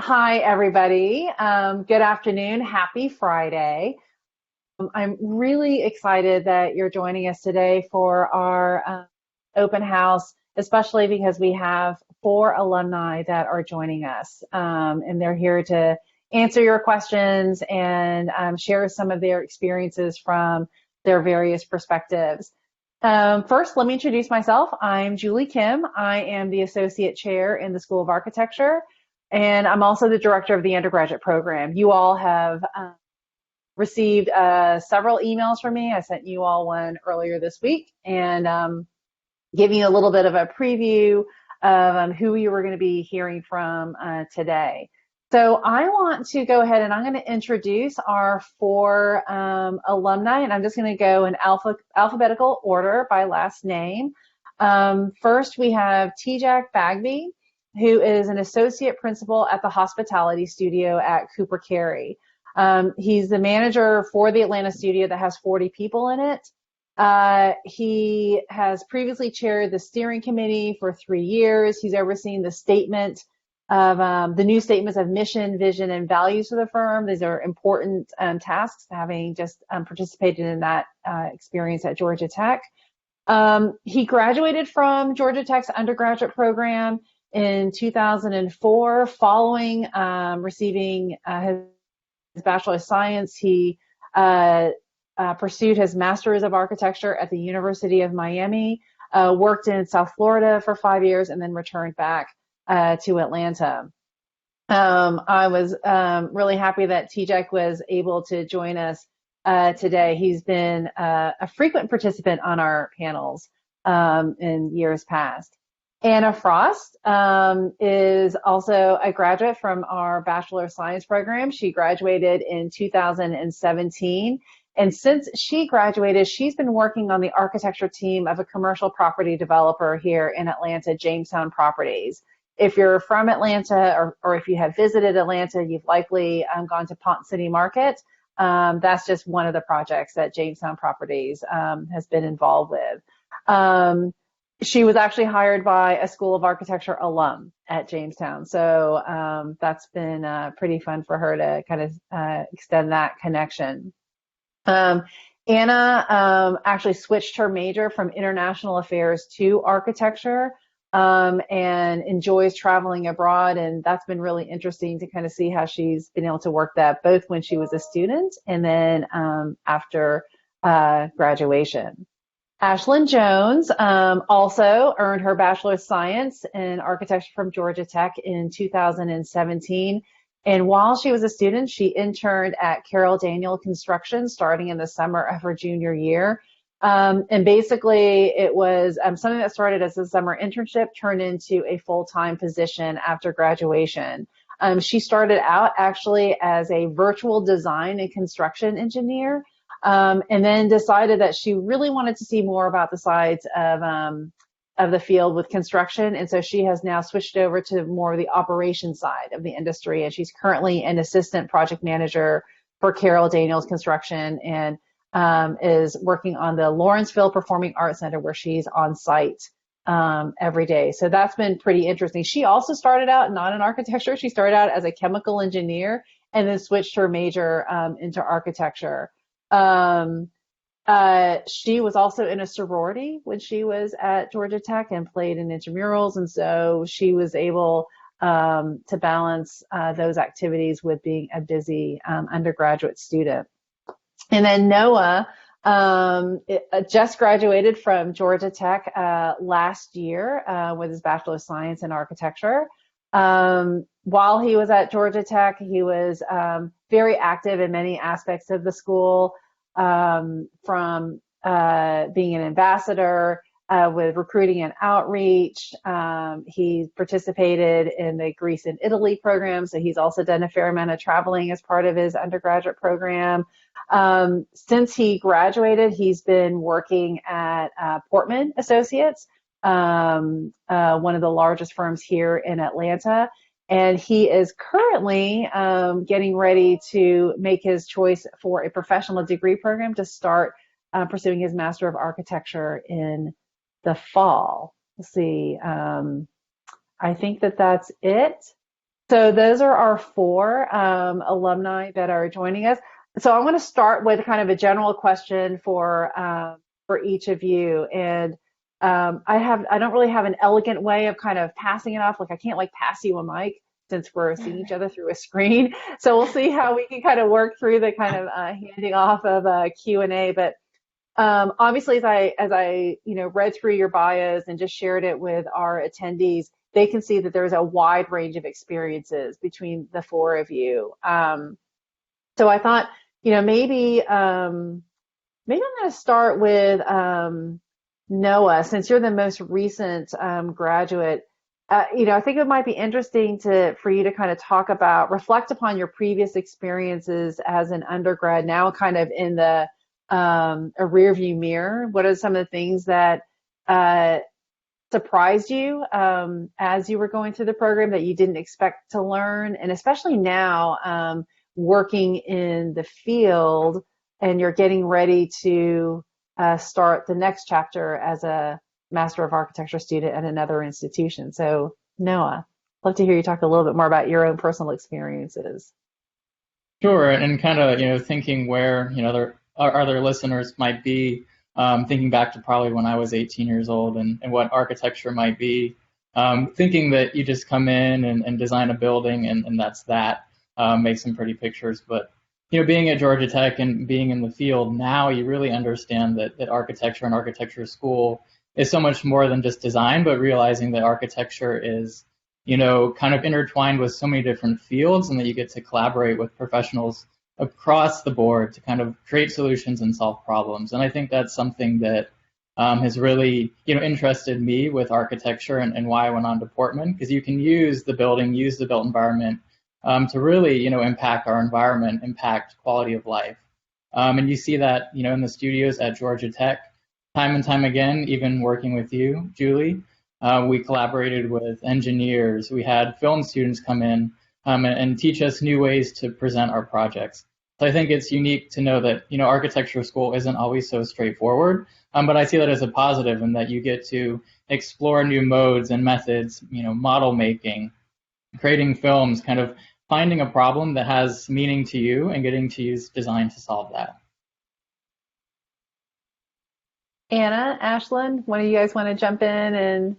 Hi, everybody. Good afternoon. Happy Friday. I'm really excited that you're joining us today for our open house, especially because we have four alumni that are joining us. And they're here to answer your questions and share some of their experiences from their various perspectives. First, let me introduce myself. I'm Julie Kim. I am the Associate Chair in the School of Architecture, and I'm also the Director of the Undergraduate program. You all have received several emails from me. I sent you all one earlier this week and giving you a little bit of a preview of who you were going to be hearing from today. So I want to go ahead and I'm going to introduce our four alumni, and I'm just going to go in alphabetical order by last name. First, we have T-Jack Bagby, who is an associate principal at the hospitality studio at Cooper Carey. He's the manager for the Atlanta studio that has 40 people in it. He has previously chaired the steering committee for 3 years. He's overseen the statement of the new statements of mission, vision, and values for the firm. These are important tasks, having just participated in that experience at Georgia Tech. He graduated from Georgia Tech's undergraduate program in 2004. Following receiving his Bachelor of Science, he pursued his Master's of Architecture at the University of Miami, worked in South Florida for 5 years, and then returned back to Atlanta. I was really happy that TJEC was able to join us today. He's been a frequent participant on our panels in years past. Anna Frost is also a graduate from our Bachelor of Science program. She graduated in 2017. And since she graduated, she's been working on the architecture team of a commercial property developer here in Atlanta, Jamestown Properties. If you're from Atlanta or if you have visited Atlanta, you've likely gone to Pont City Market. That's just one of the projects that Jamestown Properties has been involved with. She was actually hired by a School of Architecture alum at Jamestown. So that's been pretty fun for her to kind of extend that connection. Anna actually switched her major from international affairs to architecture and enjoys traveling abroad. And that's been really interesting to kind of see how she's been able to work that both when she was a student and then after graduation. Ashlyn Jones also earned her Bachelor of Science in Architecture from Georgia Tech in 2017. And while she was a student, she interned at Carroll Daniel Construction starting in the summer of her junior year. And basically, it was something that started as a summer internship turned into a full-time position after graduation. She started out actually as a virtual design and construction engineer, and then decided that she really wanted to see more about the sides of the field with construction. And so she has now switched over to more of the operations side of the industry. And she's currently an assistant project manager for Carroll Daniels Construction and is working on the Lawrenceville Performing Arts Center where she's on site every day. So that's been pretty interesting. She also started out not in architecture. She started out as a chemical engineer and then switched her major into architecture. She was also in a sorority when she was at Georgia Tech and played in intramurals. And so she was able to balance those activities with being a busy undergraduate student. And then Noah just graduated from Georgia Tech last year with his Bachelor of Science in Architecture. While he was at Georgia Tech, he was very active in many aspects of the school, from being an ambassador with recruiting and outreach. He participated in the Greece and Italy program, so he's also done a fair amount of traveling as part of his undergraduate program. Since he graduated, he's been working at Portman Associates, one of the largest firms here in Atlanta. And he is currently getting ready to make his choice for a professional degree program to start pursuing his Master of Architecture in the fall. Let's see. I think that's it. So those are our four alumni that are joining us. So I want to start with kind of a general question for each of you, and I don't really have an elegant way of kind of passing it off. Like I can't like pass you a mic since we're seeing each other through a screen. So we'll see how we can kind of work through the kind of handing off of Q&A. But obviously, as I read through your bios and just shared it with our attendees, they can see that there's a wide range of experiences between the four of you. So I thought, maybe I'm going to start with Noah, since you're the most recent graduate. I think it might be interesting for you to kind of reflect upon your previous experiences as an undergrad, now kind of in a rear view mirror. What are some of the things that uh, surprised you as you were going through the program that you didn't expect to learn? And especially now, working in the field and you're getting ready to start the next chapter as a Master of Architecture student at another institution. So, Noah, love to hear you talk a little bit more about your own personal experiences. Sure, and kind of, thinking where, our other listeners might be, thinking back to probably when I was 18 years old and what architecture might be, thinking that you just come in and design a building and that's that, make some pretty pictures. But, being at Georgia Tech and being in the field now, you really understand that architecture and architecture school is so much more than just design, but realizing that architecture is kind of intertwined with so many different fields and that you get to collaborate with professionals across the board to kind of create solutions and solve problems. And I think that's something that has really, interested me with architecture and why I went on to Portman, because you can use the building, use the built environment to really, impact our environment, impact quality of life. And you see that, in the studios at Georgia Tech, time and time again, even working with you, Julie. We collaborated with engineers. We had film students come in and teach us new ways to present our projects. So I think it's unique to know that, architecture school isn't always so straightforward, but I see that as a positive in that you get to explore new modes and methods, model making, creating films, kind of finding a problem that has meaning to you and getting to use design to solve that. Anna, Ashlyn, one of you guys want to jump in, and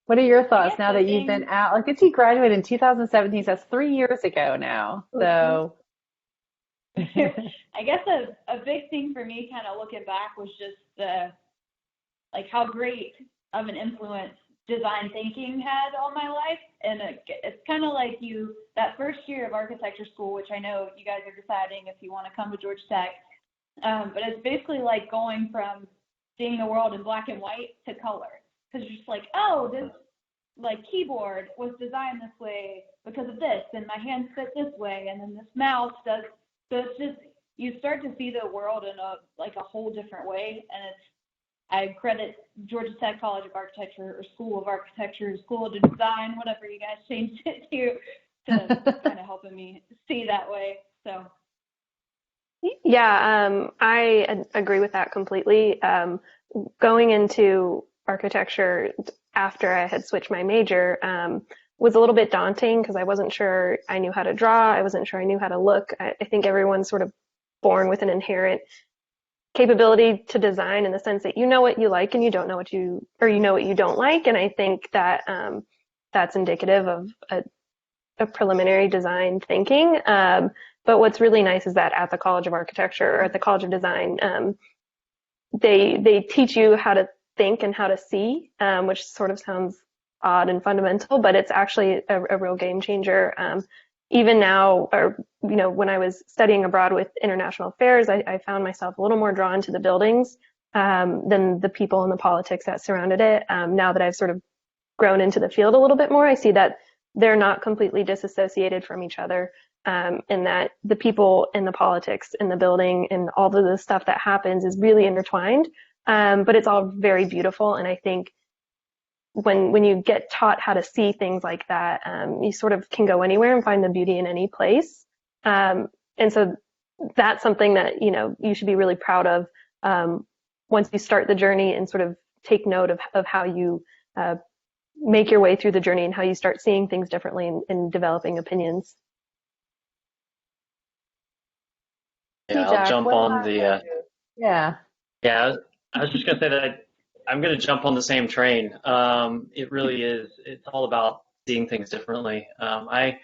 what are your I thoughts guess now the that you've been thing, out? Like, did you graduate in 2017? So that's 3 years ago now. So, I guess a big thing for me kind of looking back was just like how great of an influence design thinking had on my life. And it's kind of like that first year of architecture school, which I know you guys are deciding if you want to come to Georgia Tech. But it's basically like going from seeing the world in black and white to color. Because you're just like, oh, this like keyboard was designed this way because of this, and my hands fit this way, and then this mouse does. So it's just you start to see the world in a whole different way, and I credit Georgia Tech College of Architecture or School of Architecture, School of Design, whatever you guys changed it to kind of helping me see that way. So Yeah, I agree with that completely. Going into architecture after I had switched my major was a little bit daunting because I wasn't sure I knew how to draw. I wasn't sure I knew how to look. I think everyone's sort of born with an inherent capability to design in the sense that you know what you like and you don't know you know what you don't like. And I think that that's indicative of a preliminary design thinking. But what's really nice is that at the College of Architecture or at the College of Design, they teach you how to think and how to see, which sort of sounds odd and fundamental, but it's actually a real game changer. Even now, or when I was studying abroad with international affairs, I found myself a little more drawn to the buildings than the people and the politics that surrounded it. Now that I've sort of grown into the field a little bit more, I see that they're not completely disassociated from each other, and that the people and the politics in the building and all of the stuff that happens is really intertwined. But it's all very beautiful, and I think when you get taught how to see things like that, you sort of can go anywhere and find the beauty in any place. And so that's something that you should be really proud of once you start the journey and sort of take note of how you make your way through the journey and how you start seeing things differently and developing opinions. Yeah, Hey, I'll Jack, jump what on about the. you? Yeah. Yeah, I was just gonna say that I'm gonna jump on the same train. It really is. It's all about seeing things differently. I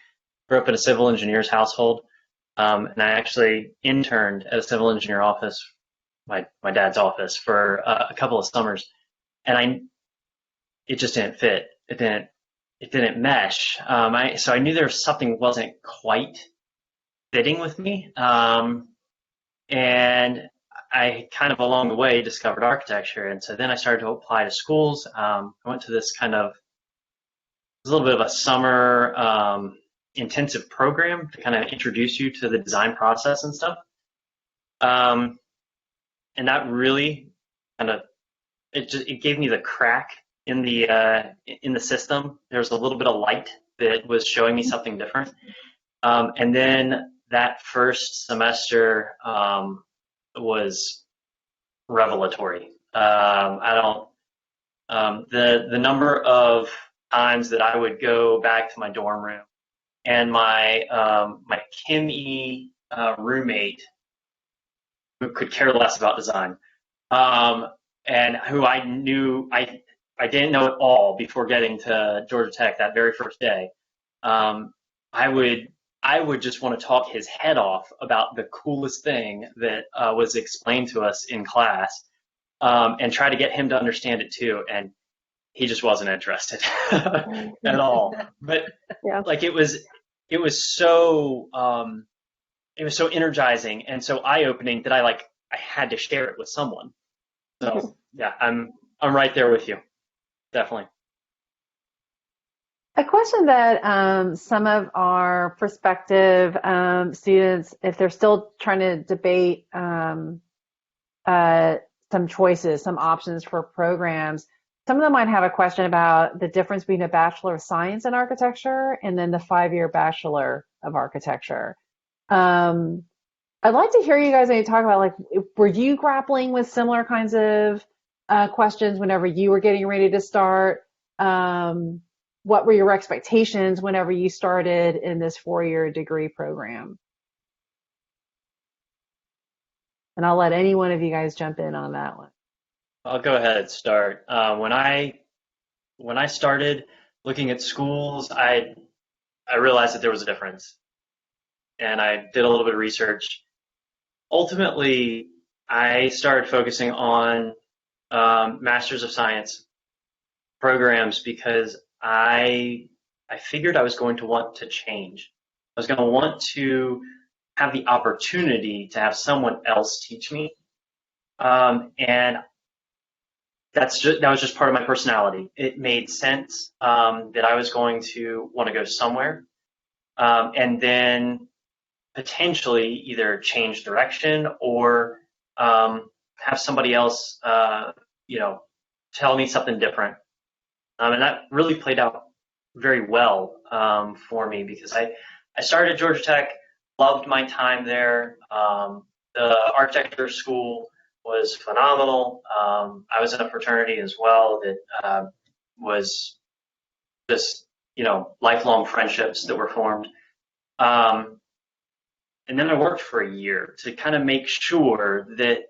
grew up in a civil engineer's household, and I actually interned at a civil engineer office, my dad's office, for a couple of summers, and it just didn't fit. It didn't mesh. So I knew there was something wasn't quite fitting with me. And I kind of along the way discovered architecture, and so then I started to apply to schools. I went to this kind of, it was a little bit of a summer intensive program to kind of introduce you to the design process and stuff. And that really kind of, it gave me the crack in the system. There was a little bit of light that was showing me something different. And then that first semester was revelatory. The number of times that I would go back to my dorm room and my Chem E roommate, who could care less about design, and who I knew I didn't know at all before getting to Georgia Tech that very first day. I would just want to talk his head off about the coolest thing that was explained to us in class, and try to get him to understand it too. And he just wasn't interested at all. But Yeah. like it was so energizing and so eye-opening that I had to share it with someone. So yeah, I'm right there with you, definitely. A question that some of our prospective students, if they're still trying to debate some choices, some options for programs, some of them might have a question about the difference between a Bachelor of Science in Architecture and then the 5-year Bachelor of Architecture. I'd like to hear you guys maybe talk about, like, were you grappling with similar kinds of questions whenever you were getting ready to start? What were your expectations whenever you started in this 4-year degree program? And I'll let any one of you guys jump in on that one. I'll go ahead and start. When I started looking at schools, I realized that there was a difference, and I did a little bit of research. Ultimately, I started focusing on Masters of Science programs because I figured I was going to want to change. I was going to want to have the opportunity to have someone else teach me, and that was just part of my personality. It made sense that I was going to want to go somewhere, and then potentially either change direction or have somebody else, tell me something different. And that really played out very well for me because I started at Georgia Tech, loved my time there. The architecture school was phenomenal. I was in a fraternity as well that was just, lifelong friendships that were formed. And then I worked for a year to kind of make sure that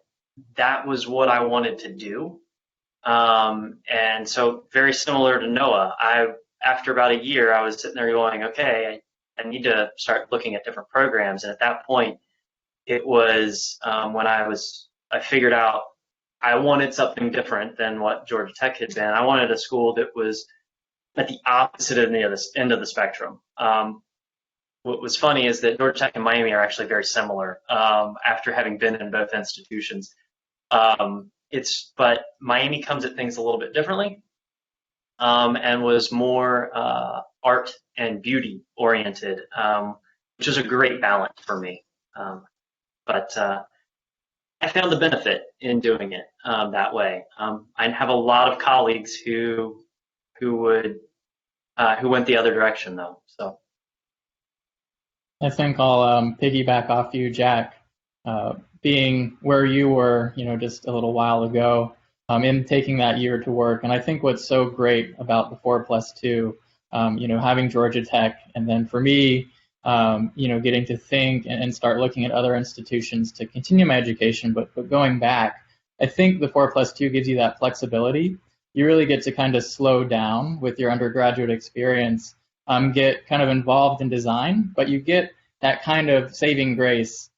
that was what I wanted to do. And so very similar to Noah, after about a year, I was sitting there going, okay, I need to start looking at different programs. And at that point, it was when I figured out I wanted something different than what Georgia Tech had been. I wanted a school that was at the opposite end of the spectrum. What was funny is that Georgia Tech and Miami are actually very similar after having been in both institutions. But Miami comes at things a little bit differently and was more art and beauty oriented, which is a great balance for me. But I found the benefit in doing it that way. I have a lot of colleagues who went the other direction though. So I think I'll piggyback off you, Jack. Being where you were, just a little while ago, in taking that year to work. And I think what's so great about the 4+2, having Georgia Tech, and then for me, getting to think and start looking at other institutions to continue my education, but going back, I think the 4+2 gives you that flexibility. You really get to kind of slow down with your undergraduate experience, get kind of involved in design, but you get that kind of saving grace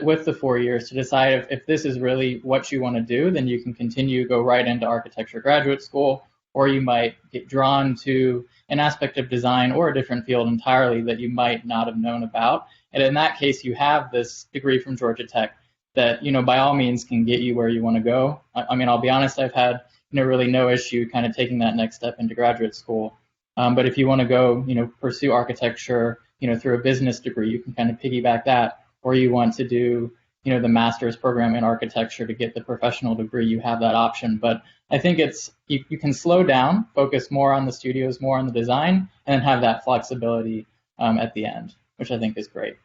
with the 4 years to decide if this is really what you want to do. Then you can continue, go right into architecture graduate school, or you might get drawn to an aspect of design or a different field entirely that you might not have known about. And in that case, you have this degree from Georgia Tech that, by all means can get you where you want to go. I mean, I'll be honest, I've had, really no issue kind of taking that next step into graduate school. But if you want to go, pursue architecture, through a business degree, you can kind of piggyback that, or you want to do, the master's program in architecture to get the professional degree, you have that option. But I think you can slow down, focus more on the studios, more on the design, and then have that flexibility at the end, which I think is great.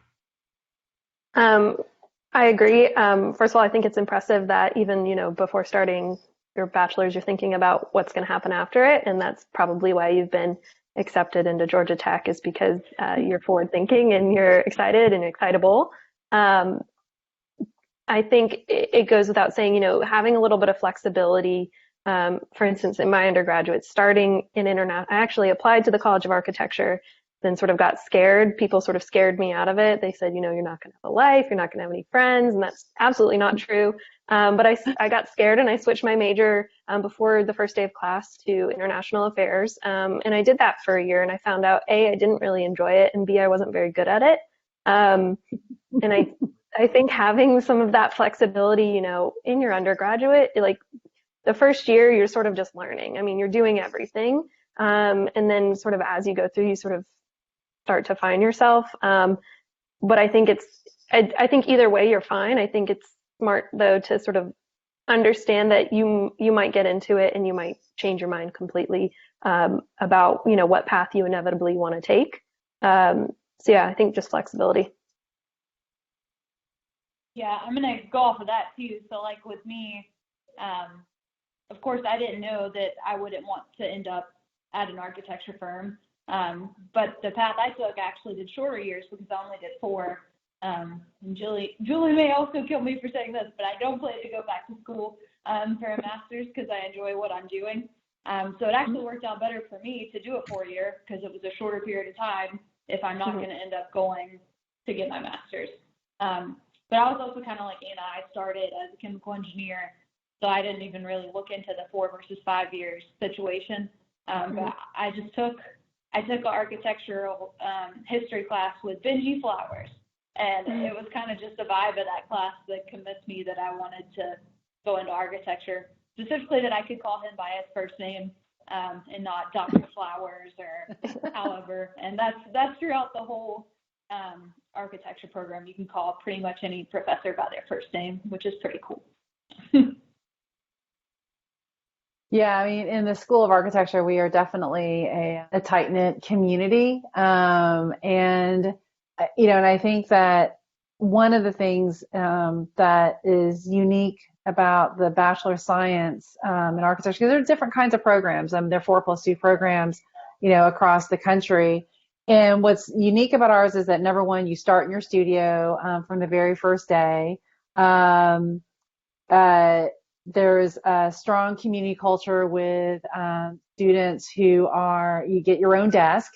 I agree. First of all, I think it's impressive that even, before starting your bachelor's, you're thinking about what's going to happen after it. And that's probably why you've been accepted into Georgia Tech, is because you're forward thinking and you're excited and excitable. I think it goes without saying, having a little bit of flexibility. For instance, in my undergraduate, starting in I actually applied to the College of Architecture, then sort of got scared. People sort of scared me out of it. They said, you're not going to have a life, you're not going to have any friends, and that's absolutely not true. But I got scared and I switched my major before the first day of class to international affairs. And I did that for a year, and I found out, A, I didn't really enjoy it, and B, I wasn't very good at it. And I think having some of that flexibility, in your undergraduate, like the first year, you're sort of just learning. I mean, you're doing everything. And then sort of as you go through, you sort of start to find yourself. But I think I think either way, you're fine. I think it's smart, though, to sort of understand that you might get into it and you might change your mind completely about, what path you inevitably want to take. So yeah, I think just flexibility. Yeah, I'm going to go off of that too. So like with me, of course, I didn't know that I wouldn't want to end up at an architecture firm. But the path I took actually did shorter years because I only did 4. And Julie may also kill me for saying this, but I don't plan to go back to school for a master's because I enjoy what I'm doing. So it actually worked out better for me to do a 4-year because it was a shorter period of time if I'm not going to end up going to get my master's. But I was also kind of like Anna. I started as a chemical engineer, so I didn't even really look into the 4 versus 5 years situation. But I took an architectural history class with Benji Flowers, and it was kind of just the vibe of that class that convinced me that I wanted to go into architecture, specifically that I could call him by his first name and not Dr. Flowers or however. And that's throughout the whole architecture program. You can call pretty much any professor by their first name, which is pretty cool. Yeah, I mean, in the School of Architecture, we are definitely a tight-knit community. And I think that one of the things that is unique about the Bachelor of Science in Architecture, because there are different kinds of programs. There are 4+2 programs, across the country. And what's unique about ours is that, number one, you start in your studio from the very first day. There's a strong community culture with students you get your own desk.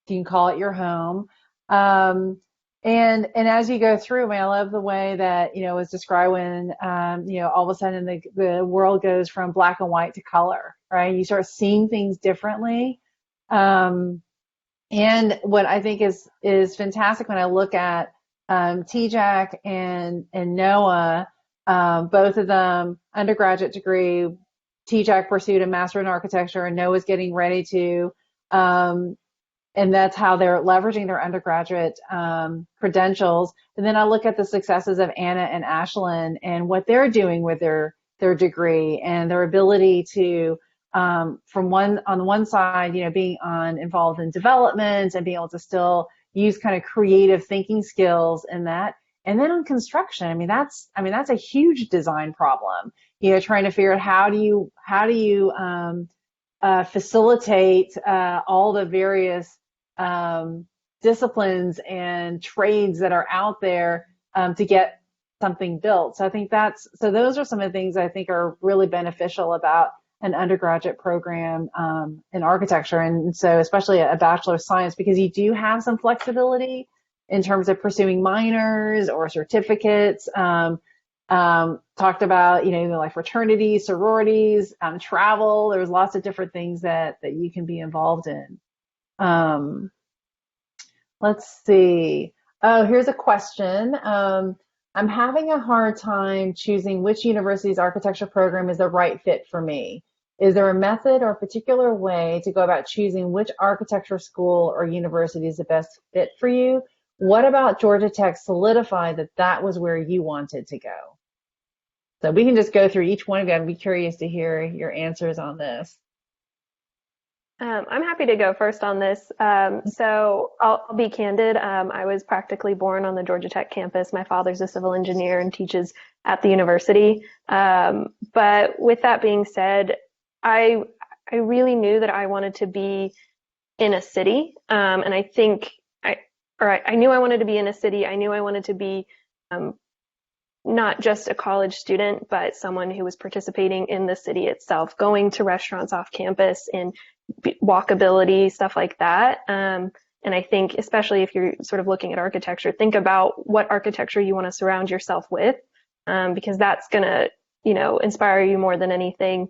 You can call it your home. And as you go through, I love the way that, it was described when, all of a sudden the world goes from black and white to color, right? You start seeing things differently. And what I think is fantastic when I look at TJAC and Noah, both of them undergraduate degree. TJAC pursued a master in architecture, and Noah's getting ready to, and that's how they're leveraging their undergraduate credentials. And then I look at the successes of Anna and Ashlyn and what they're doing with their degree and their ability to, on the one side, being involved in development and being able to still use kind of creative thinking skills in that. And then on construction, that's a huge design problem. Trying to figure out how do you facilitate all the various disciplines and trades that are out there to get something built. So I think those are some of the things I think are really beneficial about an undergraduate program in architecture, and so especially a Bachelor of Science, because you do have some flexibility in terms of pursuing minors or certificates. Talked about, like fraternities, sororities, travel. There's lots of different things that you can be involved in. Let's see. Oh, here's a question. I'm having a hard time choosing which university's architecture program is the right fit for me. Is there a method or a particular way to go about choosing which architecture school or university is the best fit for you? What about Georgia Tech solidified that was where you wanted to go? So we can just go through each one of you. I'd be curious to hear your answers on this. I'm happy to go first on this. So I'll be candid. I was practically born on the Georgia Tech campus. My father's a civil engineer and teaches at the university. But with that being said, I really knew that I wanted to be in a city. And I think I knew I wanted to be in a city. I knew I wanted to be not just a college student, but someone who was participating in the city itself, going to restaurants off campus and walkability, stuff like that. And I think, especially if you're sort of looking at architecture, think about what architecture you want to surround yourself with, because that's going to, inspire you more than anything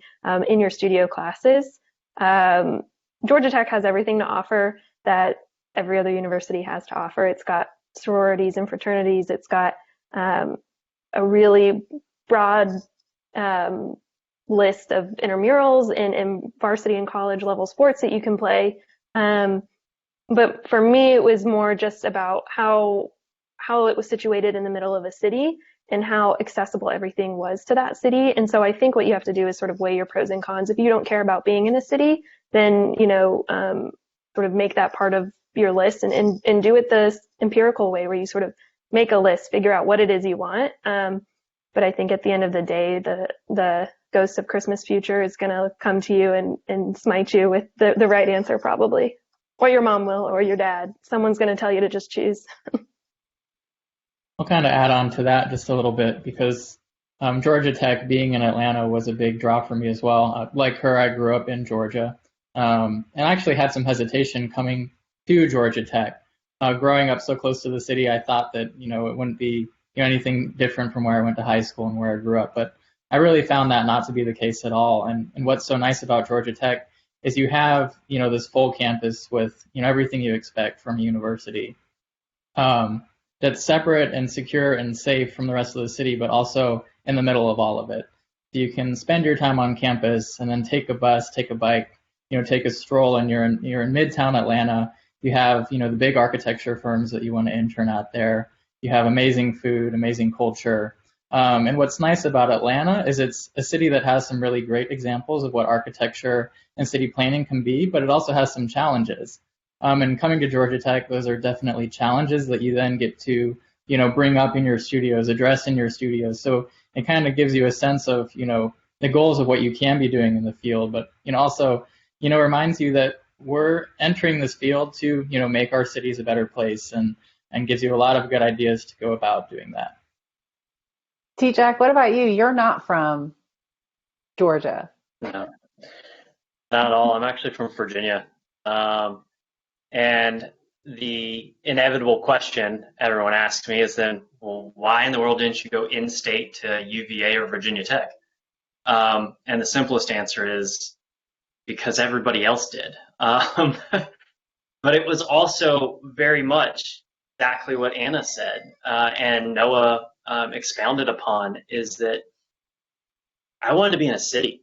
in your studio classes. Georgia Tech has everything to offer that every other university has to offer. It's got sororities and fraternities. It's got a really broad list of intramurals and varsity and college level sports that you can play. But for me, it was more just about how it was situated in the middle of a city and how accessible everything was to that city. And so I think what you have to do is sort of weigh your pros and cons. If you don't care about being in a city, then, sort of make that part of your list and do it the empirical way where you sort of make a list, figure out what it is you want. But I think at the end of the day, the ghost of Christmas future is going to come to you and smite you with the right answer probably. Or your mom will, or your dad. Someone's going to tell you to just choose. I'll kind of add on to that just a little bit because Georgia Tech being in Atlanta was a big draw for me as well. Like her, I grew up in Georgia and I actually had some hesitation coming to Georgia Tech. Growing up so close to the city, I thought that, it wouldn't be anything different from where I went to high school and where I grew up. But I really found that not to be the case at all. And what's so nice about Georgia Tech is you have, this full campus with, everything you expect from a university. That's separate and secure and safe from the rest of the city, but also in the middle of all of it. So you can spend your time on campus and then take a bus, take a bike, take a stroll, and you're in Midtown Atlanta. You have, the big architecture firms that you want to intern out there. You have amazing food, amazing culture. And what's nice about Atlanta is it's a city that has some really great examples of what architecture and city planning can be, but it also has some challenges. And coming to Georgia Tech, those are definitely challenges that you then get to, bring up in your studios, address in your studios. So it kind of gives you a sense of, the goals of what you can be doing in the field, but, also, reminds you that we're entering this field to, make our cities a better place and gives you a lot of good ideas to go about doing that. T-Jack, what about you? You're not from Georgia. No, not at all. I'm actually from Virginia. And the inevitable question everyone asks me is then, well, why in the world didn't you go in-state to UVA or Virginia Tech? And the simplest answer is because everybody else did. But it was also very much exactly what Anna said, and Noah expounded upon, is that I wanted to be in a city.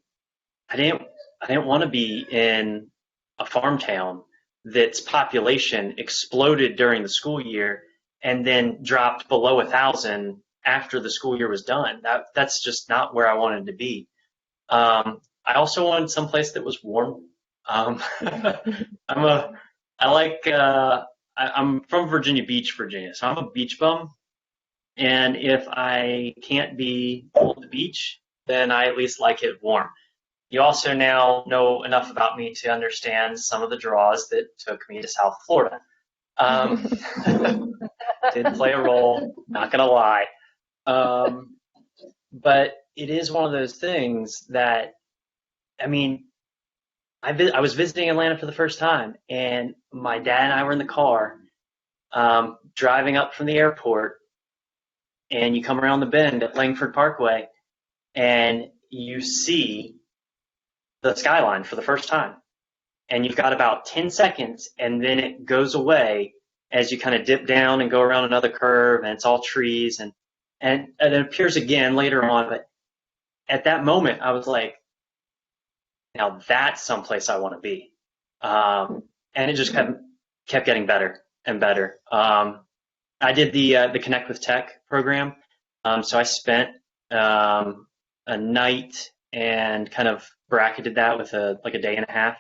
I didn't want to be in a farm town that's population exploded during the school year and then dropped below 1,000 after the school year was done. That's just not where I wanted to be. I also wanted someplace that was warm. I'm from Virginia Beach, Virginia, so I'm a beach bum. And if I can't be cold at the beach, then I at least like it warm. You also now know enough about me to understand some of the draws that took me to South Florida. Um, did play a role, not gonna lie. But it is one of those things that, I mean, I was visiting Atlanta for the first time, and my dad and I were in the car driving up from the airport, and you come around the bend at Langford Parkway, and you see the skyline for the first time. And you've got about 10 seconds, and then it goes away as you kind of dip down and go around another curve, and it's all trees, and it appears again later on. But at that moment, I was like, now that's someplace I want to be. And it just kept getting better and better. I did the Connect with Tech program. So I spent a night and kind of bracketed that with a day and a half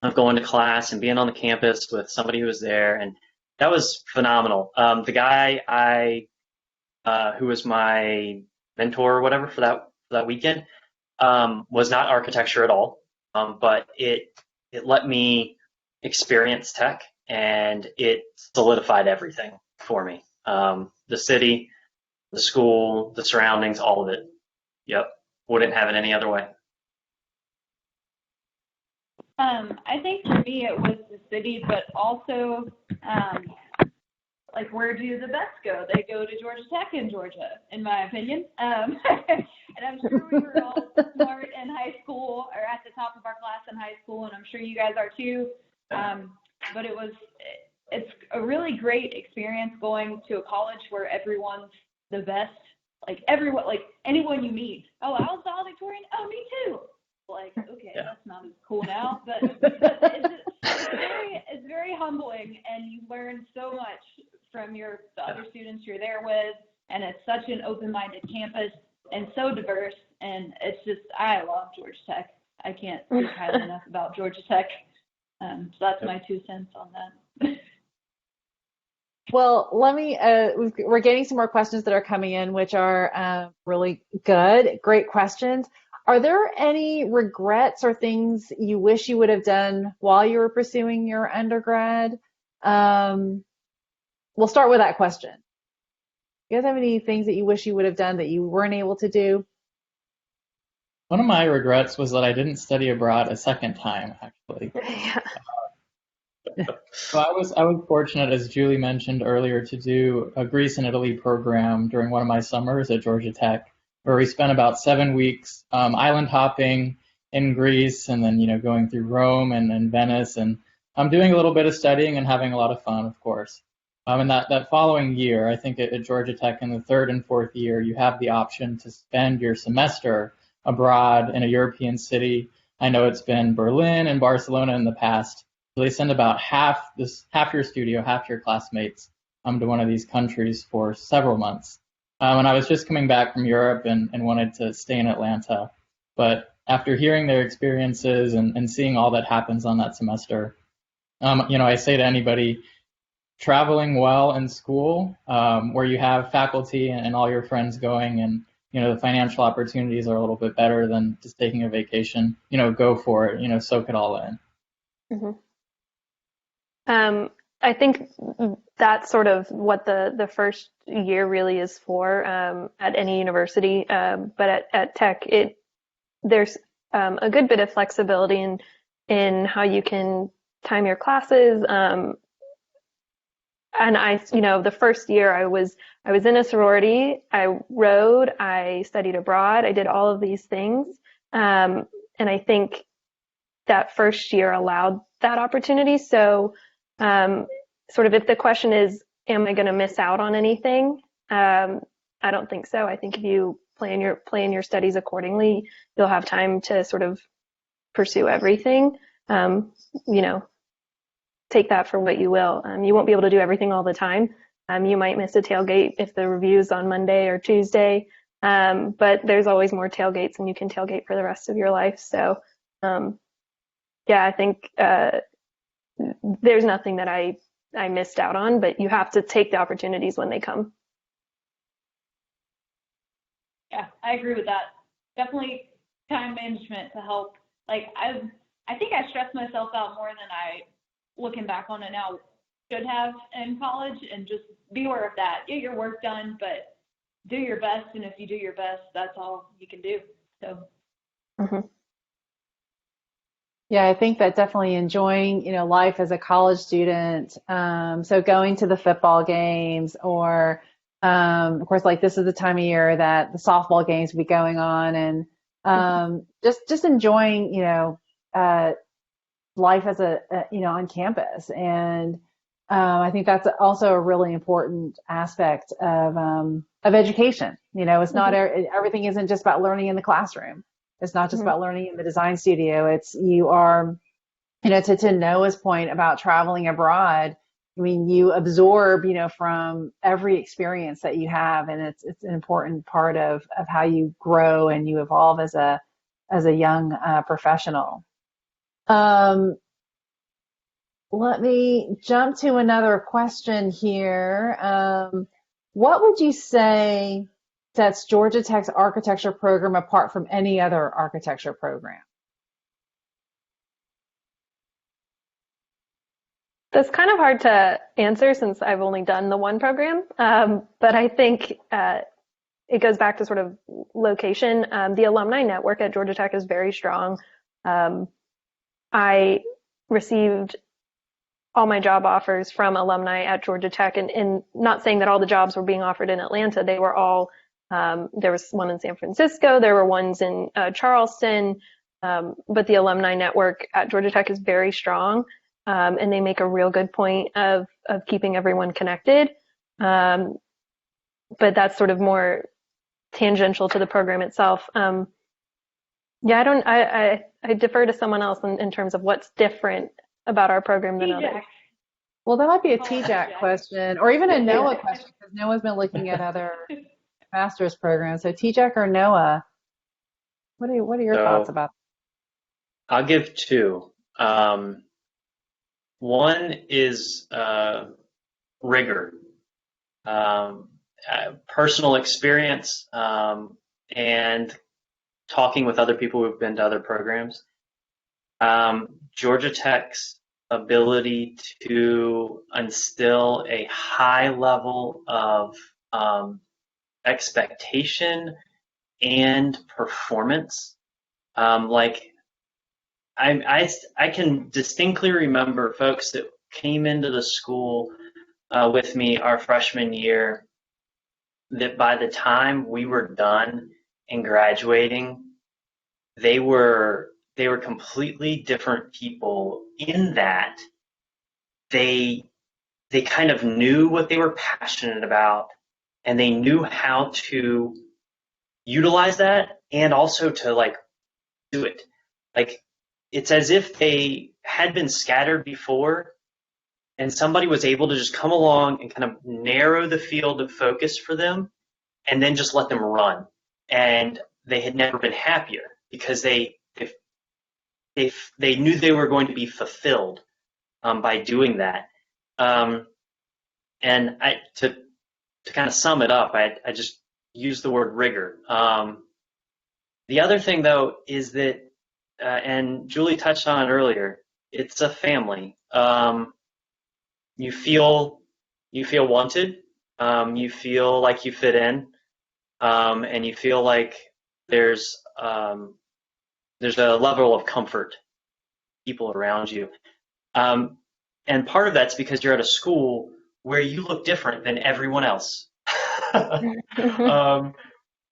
of going to class and being on the campus with somebody who was there, and that was phenomenal. The guy who was my mentor or whatever for that weekend was not architecture at all, but it let me experience tech, and it solidified everything for me. The city, the school, the surroundings, all of it. Yep, wouldn't have it any other way. I think for me it was the city, but also like where do the best go? They go to Georgia Tech in Georgia, in my opinion. And I'm sure we were all smart in high school, or at the top of our class in high school, and I'm sure you guys are too. But it's a really great experience going to a college where everyone's the best. Like everyone, like anyone you meet. Oh, I was valedictorian. Oh, me too. Like, okay, yeah. That's not as cool now, but it's very humbling, and you learn so much from the other students you're there with, and it's such an open-minded campus and so diverse, and it's just, I love Georgia Tech. I can't speak highly enough about Georgia Tech, so that's my 2 cents on that. Well, let me, we're getting some more questions that are coming in, which are really good, great questions. Are there any regrets or things you wish you would have done while you were pursuing your undergrad? We'll start with that question. You guys have any things that you wish you would have done that you weren't able to do? One of my regrets was that I didn't study abroad a second time, actually. Yeah. So I was fortunate, as Julie mentioned earlier, to do a Greece and Italy program during one of my summers at Georgia Tech, where we spent about 7 weeks island hopping in Greece, and then going through Rome and Venice, and doing a little bit of studying and having a lot of fun, of course. And that following year, I think at Georgia Tech in the 3rd and 4th year, you have the option to spend your semester abroad in a European city. I know it's been Berlin and Barcelona in the past. So they send about half your studio, half your classmates to one of these countries for several months. And I was just coming back from Europe and wanted to stay in Atlanta. But after hearing their experiences and seeing all that happens on that semester, I say to anybody, traveling well in school, where you have faculty and all your friends going, and the financial opportunities are a little bit better than just taking a vacation, go for it, soak it all in. Mm-hmm. I think that's sort of what the first year really is for at any university. But at Tech, there's a good bit of flexibility in how you can time your classes. And the first year I was in a sorority, I rowed, I studied abroad, I did all of these things. And I think that first year allowed that opportunity. So sort of if the question is, am I going to miss out on anything? I don't think so. I think if you plan your studies accordingly, you'll have time to sort of pursue everything. Take that for what you will. You won't be able to do everything all the time. You might miss a tailgate if the review's on Monday or Tuesday. But there's always more tailgates, and you can tailgate for the rest of your life. So, I think there's nothing that I missed out on, but you have to take the opportunities when they come. Yeah, I agree with that. Definitely time management to help. Like I think I stressed myself out more than I, looking back on it now, should have in college, and just be aware of that. Get your work done, but do your best. And if you do your best, that's all you can do. So. Mm-hmm. Yeah, I think that definitely enjoying, life as a college student. So going to the football games or, of course, like this is the time of year that the softball games will be going on, and just enjoying, uh, life as on campus. And I think that's also a really important aspect of education. It's not everything isn't just about learning in the classroom. It's not just about learning in the design studio. It's you are, to Noah's point about traveling abroad. I mean, you absorb, from every experience that you have, and it's an important part of how you grow and you evolve as a young professional. Let me jump to another question here. What would you say sets Georgia Tech's architecture program apart from any other architecture program? That's kind of hard to answer since I've only done the one program, but I think it goes back to sort of location. The alumni network at Georgia Tech is very strong. I received all my job offers from alumni at Georgia Tech, and not saying that all the jobs were being offered in Atlanta. They were all, there was one in San Francisco, there were ones in Charleston, but the alumni network at Georgia Tech is very strong, and they make a real good point of keeping everyone connected. But that's sort of more tangential to the program itself. Yeah, I defer to someone else in terms of what's different about our program than others. Well, that might be a TJAC question, or even a NOAA question, because NOAA's been looking at other master's programs. So TJAC or NOAA, what are your thoughts about that? I'll give two. One is Rigor, personal experience, and talking with other people who've been to other programs. Georgia Tech's ability to instill a high level of expectation and performance. I can distinctly remember folks that came into the school with me our freshman year, that by the time we were done and graduating, they were completely different people in that they kind of knew what they were passionate about, and they knew how to utilize that and also to do it. It's as if they had been scattered before, and somebody was able to just come along and kind of narrow the field of focus for them and then just let them run. And they had never been happier because they knew they were going to be fulfilled by doing that. And to kind of sum it up, I just use the word rigor. The other thing, though, is that, and Julie touched on it earlier, it's a family. You feel wanted. You feel like you fit in, and you feel like there's a level of comfort, people around you. And part of that's because you're at a school where you look different than everyone else.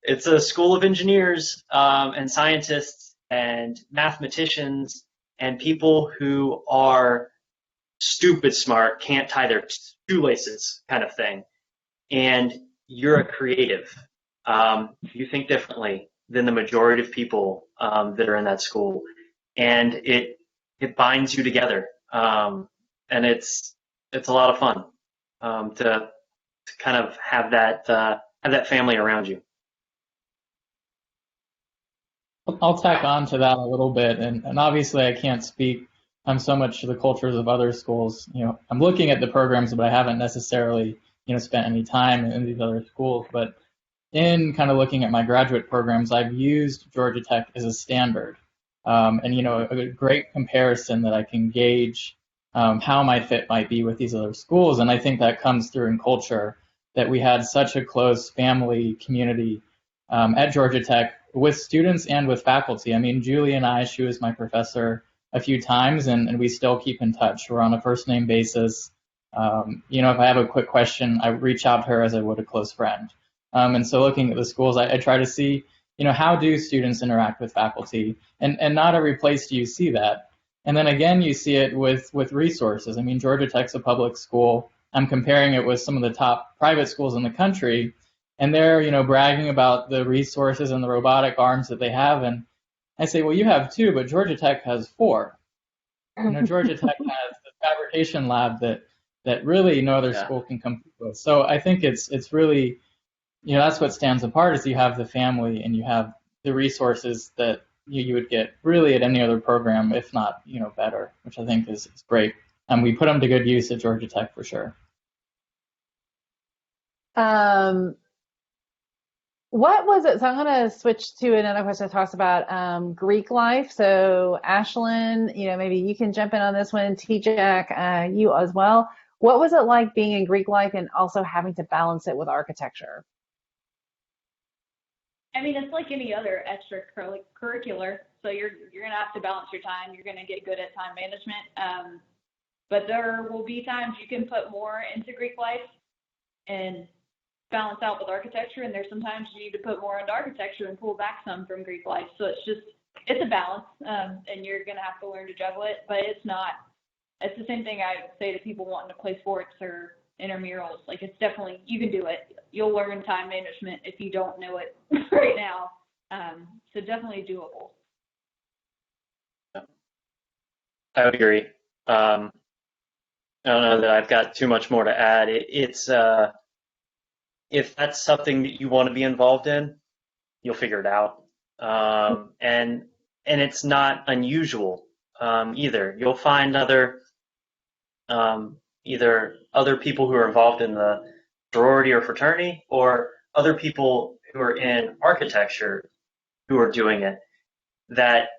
It's a school of engineers and scientists and mathematicians and people who are stupid smart, can't tie their shoelaces kind of thing. And you're a creative. You think differently than the majority of people that are in that school. And it binds you together. And it's a lot of fun to kind of have that family around you. I'll tack on to that a little bit, and obviously I can't speak so much to the cultures of other schools. I'm looking at the programs, but I haven't necessarily spent any time in these other schools. But in kind of looking at my graduate programs, I've used Georgia Tech as a standard. And, a great comparison that I can gauge how my fit might be with these other schools. And I think that comes through in culture, that we had such a close family community at Georgia Tech with students and with faculty. I mean, Julie and I, she was my professor a few times, and we still keep in touch. We're on a first name basis. If I have a quick question, I reach out to her as I would a close friend. And so looking at the schools, I try to see, how do students interact with faculty? And not every place do you see that. And then again, you see it with resources. I mean, Georgia Tech's a public school. I'm comparing it with some of the top private schools in the country, and they're, bragging about the resources and the robotic arms that they have. And I say, well, you have 2, but Georgia Tech has 4. Georgia Tech has the fabrication lab that really no other school can compete with. So I think it's really, that's what stands apart, is you have the family and you have the resources that you would get really at any other program, if not, better, which I think is great. And we put them to good use at Georgia Tech for sure. What was it? So I'm going to switch to another question that talks about Greek life. So Ashlyn, maybe you can jump in on this one. T-Jack, you as well. What was it like being in Greek life and also having to balance it with architecture? I mean, it's like any other extracurricular. So you're going to have to balance your time. You're going to get good at time management. But there will be times you can put more into Greek life and balance out with architecture, and there's sometimes you need to put more into architecture and pull back some from Greek life. So it's a balance, and you're going to have to learn to juggle it, but it's the same thing I say to people wanting to play sports or intramurals. Like, it's definitely, you can do it. You'll learn time management if you don't know it right now. So definitely doable. I would agree. I don't know that I've got too much more to add. It's if that's something that you want to be involved in, you'll figure it out. And it's not unusual either. You'll find either other people who are involved in the sorority or fraternity, or other people who are in architecture who are doing it, that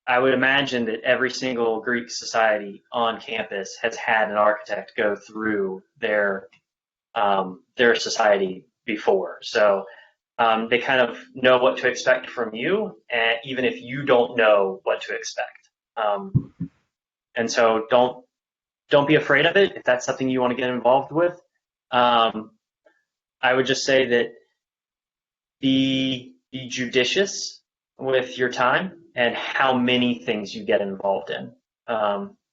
I would imagine that every single Greek society on campus has had an architect go through their society before. So they kind of know what to expect from you, and even if you don't know what to expect. And so don't be afraid of it if that's something you want to get involved with. I would just say that be judicious with your time and how many things you get involved in,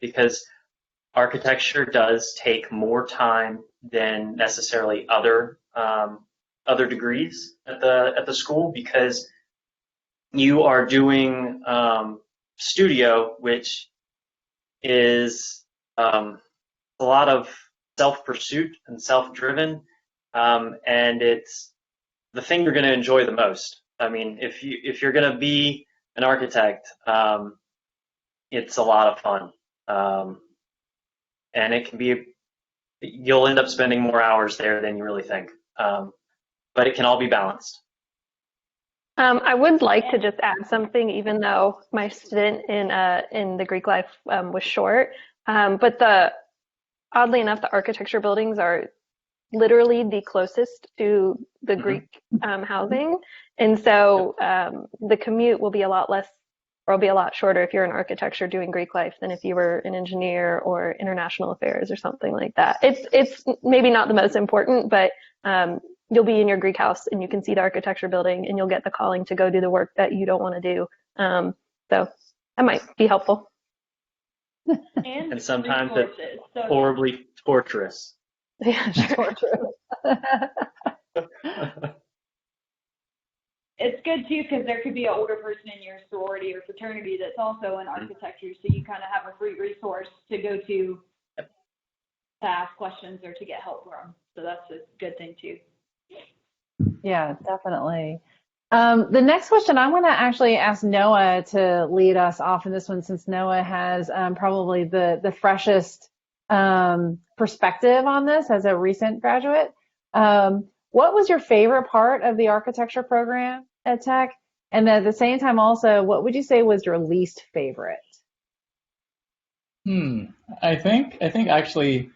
because architecture does take more time than necessarily other degrees at the school, because you are doing studio, which is a lot of self-pursuit and self-driven, and it's the thing you're going to enjoy the most. I mean, if you're going to be an architect, it's a lot of fun, and it can be. You'll end up spending more hours there than you really think, but it can all be balanced. I would like to just add something, even though my stint in the Greek life was short. But oddly enough, the architecture buildings are literally the closest to the Greek housing, and so the commute will be a lot less, or will be a lot shorter if you're in architecture doing Greek life than if you were an engineer or international affairs or something like that. It's maybe not the most important, but you'll be in your Greek house and you can see the architecture building, and you'll get the calling to go do the work that you don't want to do. So that might be helpful. And sometimes it's horribly torturous. Yeah, sure. It's good too, because there could be an older person in your sorority or fraternity that's also in architecture, so you kind of have a free resource to go to ask questions or to get help from. So that's a good thing too. Yeah, definitely. The next question, I want to actually ask Noah to lead us off in this one, since Noah has probably the freshest perspective on this as a recent graduate. what was your favorite part of the architecture program at Tech? And at the same time, also, what would you say was your least favorite? I think actually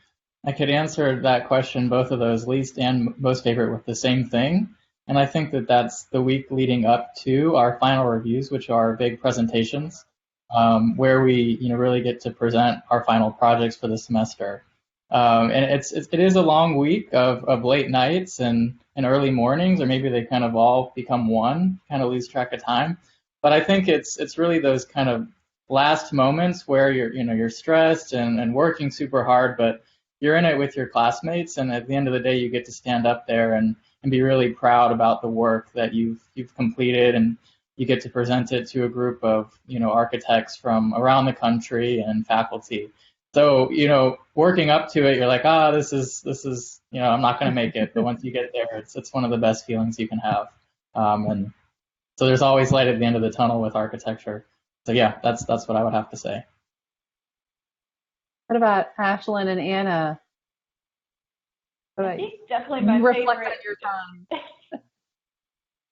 I could answer that question, both of those, least and most favorite, with the same thing. And I think that that's the week leading up to our final reviews, which are big presentations, where we, really get to present our final projects for the semester. And it is a long week of late nights and early mornings, or maybe they kind of all become one, kind of lose track of time. But I think it's really those kind of last moments where you're stressed and working super hard, but you're in it with your classmates, and at the end of the day, you get to stand up there and be really proud about the work that you've completed, and you get to present it to a group of architects from around the country and faculty. So working up to it, you're like, this is I'm not going to make it, but once you get there, it's one of the best feelings you can have. And so there's always light at the end of the tunnel with architecture. So yeah, that's what I would have to say. What about Ashlyn and Anna? I think definitely my reflect favorite. on your time.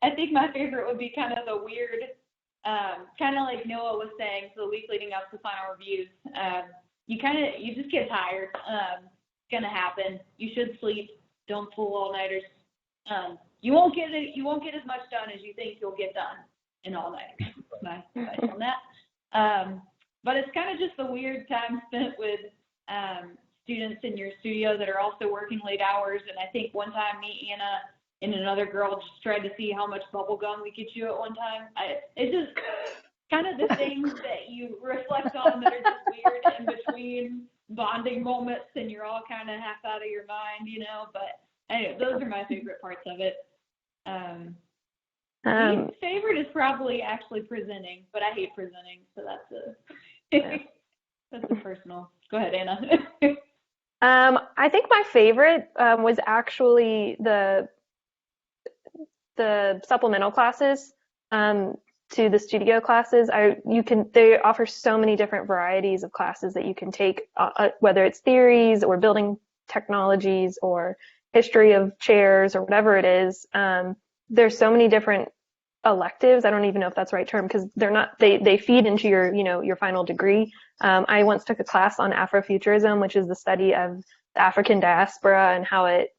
I think my favorite would be kind of the weird, kind of like Noah was saying, so the week leading up to final reviews, you just get tired. It's gonna happen. You should sleep. Don't pull all-nighters. You won't get as much done as you think you'll get done in all-nighters. My advice on that. But it's kind of just the weird time spent with students in your studio that are also working late hours. And I think one time me, Anna, and another girl just tried to see how much bubble gum we could chew at one time. It's just kind of the things that you reflect on that are just weird in between bonding moments, and you're all kind of half out of your mind, But anyway, those are my favorite parts of it. Least favorite is probably actually presenting, but I hate presenting, so that's a personal. Go ahead, Anna. I think my favorite was actually the supplemental classes to the studio classes. They offer so many different varieties of classes that you can take, whether it's theories or building technologies or history of chairs or whatever it is. There's so many different electives. I don't even know if that's the right term, because they feed into your final degree. I once took a class on Afrofuturism, which is the study of the African diaspora and how it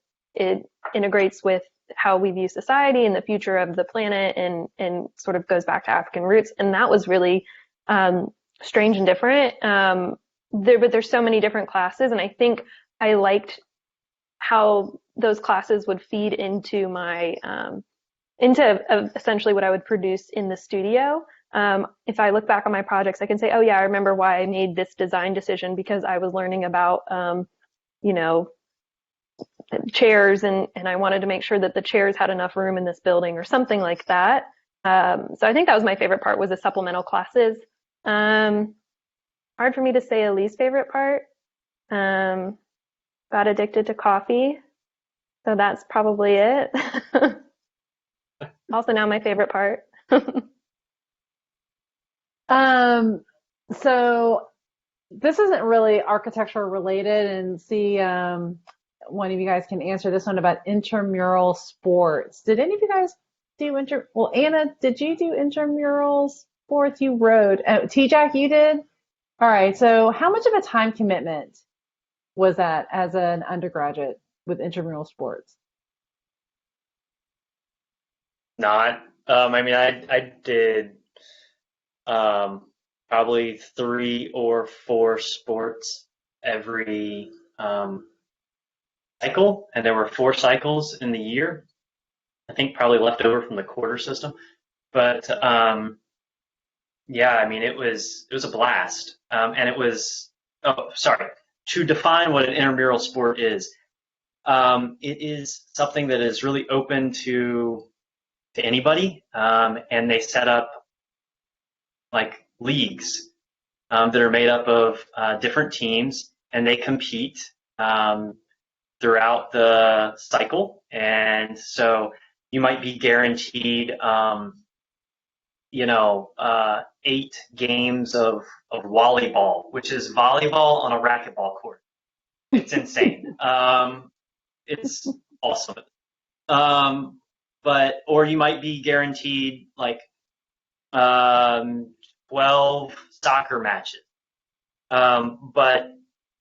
integrates with how we view society and the future of the planet, and sort of goes back to African roots. And that was really strange and different. But there's so many different classes, and I think I liked how those classes would feed into my into essentially what I would produce in the studio. If I look back on my projects, I can say, oh yeah, I remember why I made this design decision, because I was learning about, chairs, and I wanted to make sure that the chairs had enough room in this building or something like that. So I think that was my favorite part, was the supplemental classes. Hard for me to say a least favorite part. Got addicted to coffee, so that's probably it. Also now my favorite part. So this isn't really architecture related, and see, one of you guys can answer this one about intramural sports. Did any of you guys do well, Anna, did you do intramural sports? You rode. T-Jack, you did? All right. So how much of a time commitment was that as an undergraduate with intramural sports? Not. I did probably 3 or 4 sports every cycle, and there were 4 cycles in the year. I think probably left over from the quarter system, but yeah, it was a blast, and it was. Oh, sorry. To define what an intramural sport is, it is something that is really open to anybody, and they set up like leagues that are made up of different teams, and they compete throughout the cycle. And so you might be guaranteed 8 games of volleyball, which is volleyball on a racquetball court. It's insane. It's awesome. or you might be guaranteed like 12 soccer matches. But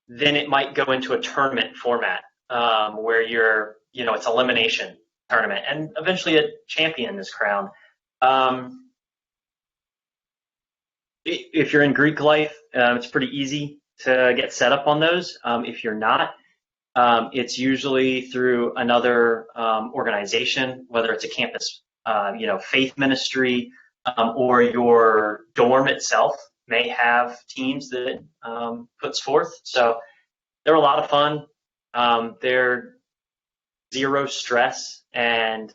then it might go into a tournament format where it's elimination tournament, and eventually a champion is crowned. If you're in Greek life, it's pretty easy to get set up on those. If you're not, it's usually through another organization, whether it's a campus, faith ministry, or your dorm itself may have teams that puts forth. So they're a lot of fun. They're zero stress, and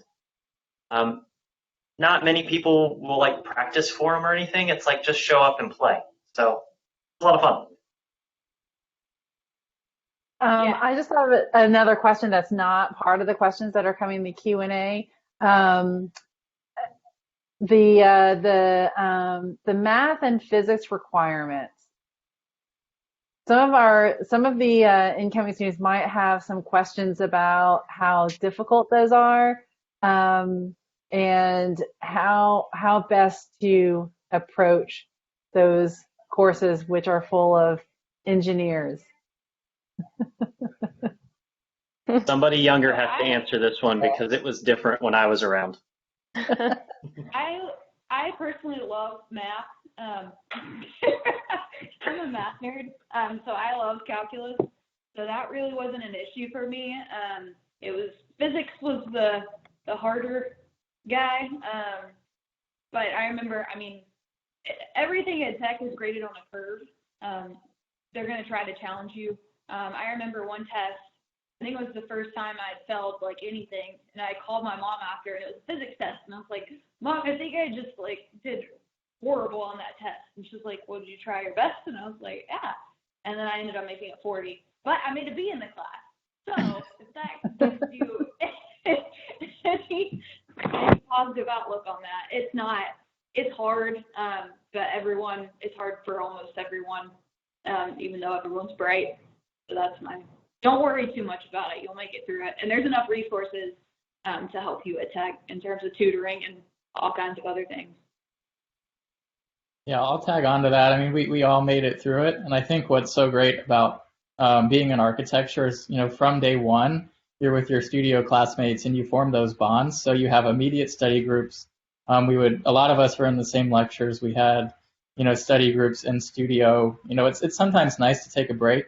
not many people will like practice for them or anything. It's like just show up and play. So it's a lot of fun. Yeah. I just have another question that's not part of the questions that are coming in the Q&A. The math and physics requirements. Some of the incoming students might have some questions about how difficult those are, and how best to approach those courses which are full of engineers. Somebody younger has to answer this one because it was different when I was around. I personally love math. I'm a math nerd, so I love calculus. So that really wasn't an issue for me. Physics was the harder guy. But I remember, everything at Tech is graded on a curve. They're going to try to challenge you. I remember one test, I think it was the first time I failed like anything, and I called my mom after, and it was a physics test, and I was like, Mom, I think I just did horrible on that test. And she's like, well, did you try your best? And I was like, yeah. And then I ended up making a 40, but I made a B in the class. So if that gives you any positive outlook on that, it's hard, but it's hard for almost everyone, even though everyone's bright. So don't worry too much about it. You'll make it through it. And there's enough resources to help you at Tech in terms of tutoring and all kinds of other things. Yeah, I'll tag on to that. We all made it through it. And I think what's so great about being in architecture is, from day one, you're with your studio classmates and you form those bonds. So you have immediate study groups. A lot of us were in the same lectures. We had, study groups in studio. It's sometimes nice to take a break.